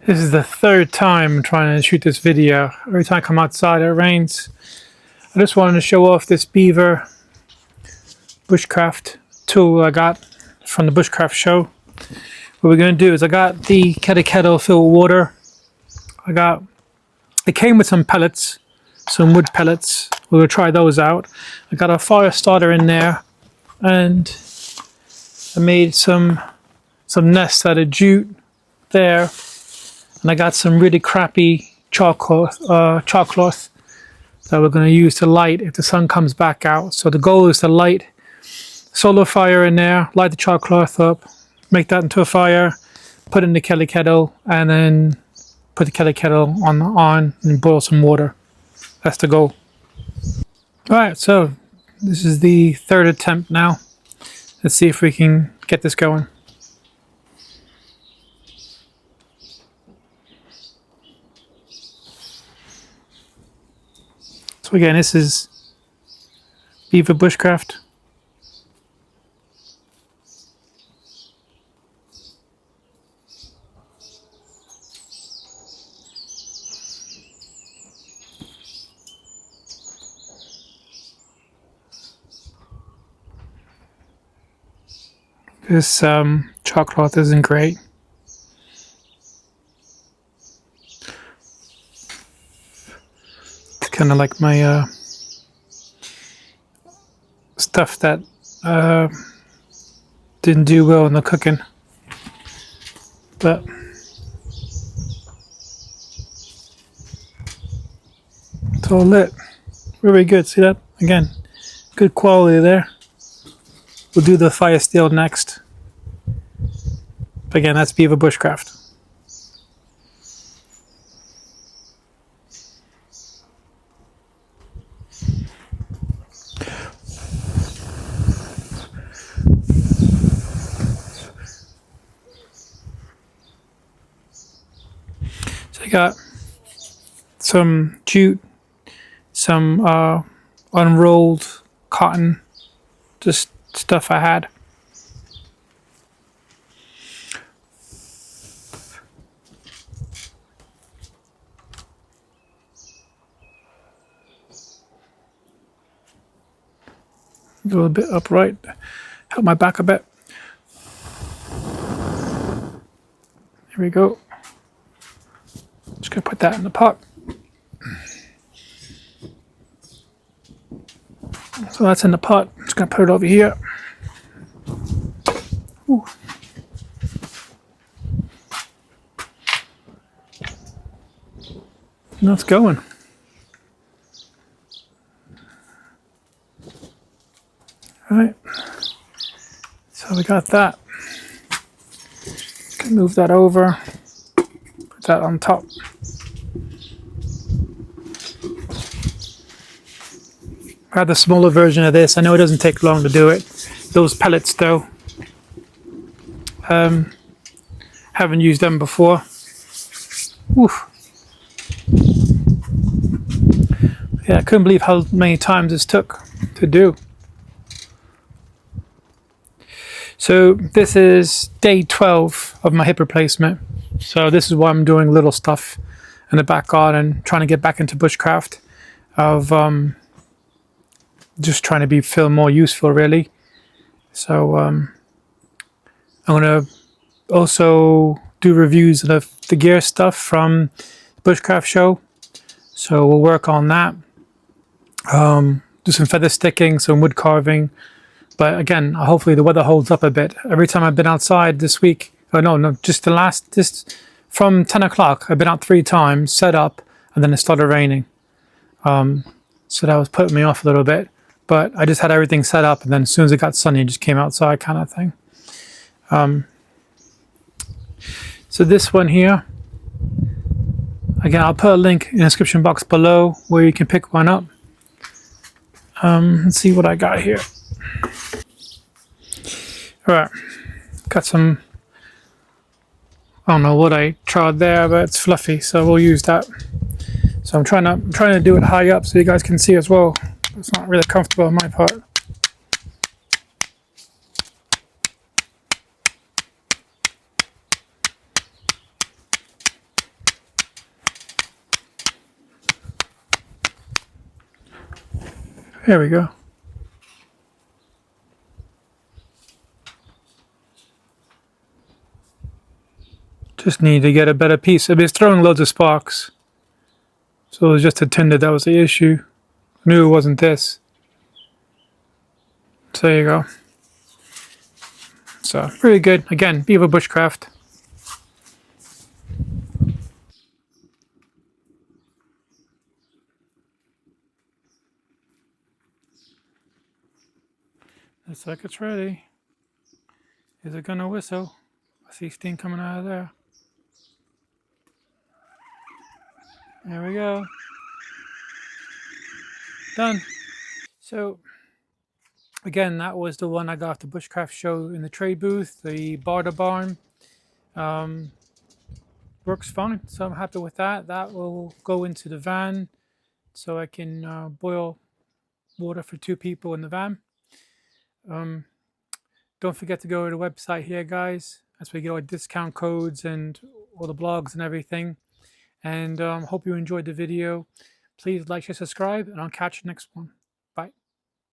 This is the third time I'm trying to shoot this video. Every time I come outside it rains. I just wanted to show off this Beaver Bushcraft tool I got from the Bushcraft show. What we're going to do is I got the kettle filled with water. It came with some pellets, some wood pellets. We're going to try those out. I got a fire starter in there, and I made some nests out of jute there. And I got some really crappy chalk cloth that we're going to use to light if the sun comes back out. So the goal is to light solar fire in there, light the chalk cloth up, make that into a fire, put it in the kettle, and then put the kettle on and boil some water. That's the goal. Alright, so this is the third attempt now. Let's see if we can get this going. So again, this is Beaver Bushcraft. This chalk cloth isn't great. It's kind of like my stuff that didn't do well in the cooking, but it's all lit. Very good. See that? Again, good quality there. We'll do the fire steel next. But again, that's Beaver Bushcraft. So I got some jute, some unrolled cotton, just stuff I had. Go a bit upright, help my back a bit. Here we go. Just gonna put that in the pot. So that's in the pot. Just gonna put it over here. Ooh. And that's going. All right. So we got that. Can move that over. Put that on top. I had the smaller version of this. I know it doesn't take long to do it. Those pellets though, haven't used them before. Oof. Yeah, I couldn't believe how many times this took to do. So this is day 12 of my hip replacement. So this is why I'm doing little stuff in the back garden, trying to get back into bushcraft. Of just trying to feel more useful, really. So I'm gonna also do reviews of the gear stuff from the Bushcraft show. So we'll work on that. Do some feather sticking, some wood carving. But again, hopefully the weather holds up a bit. Every time I've been outside this week, just from 10 o'clock, I've been out 3 times, set up, and then it started raining. So that was putting me off a little bit. But I just had everything set up, and then as soon as it got sunny, I just came outside kind of thing. So this one here, again, I'll put a link in the description box below where you can pick one up. Let's see what I got here. Alright, got some, I don't know what I tried there, but it's fluffy, so we'll use that. So I'm trying to do it high up so you guys can see as well. It's not really comfortable on my part. There we go. Just need to get a better piece. It's throwing loads of sparks. So it was just a tinder that was the issue. I knew it wasn't this. So there you go. So really good. Again, Beaver Bushcraft. Looks like it's ready. Is it gonna whistle? I see steam coming out of there. There we go. Done. So again, that was the one I got off the Bushcraft show in the trade booth, the barter barn. Works fine, so I'm happy with that. That will go into the van so I can boil water for 2 people in the van. Don't forget to go to the website here, guys. That's where you get all the discount codes and all the blogs and everything. And hope you enjoyed the video. Please like, share, subscribe, and I'll catch you next one.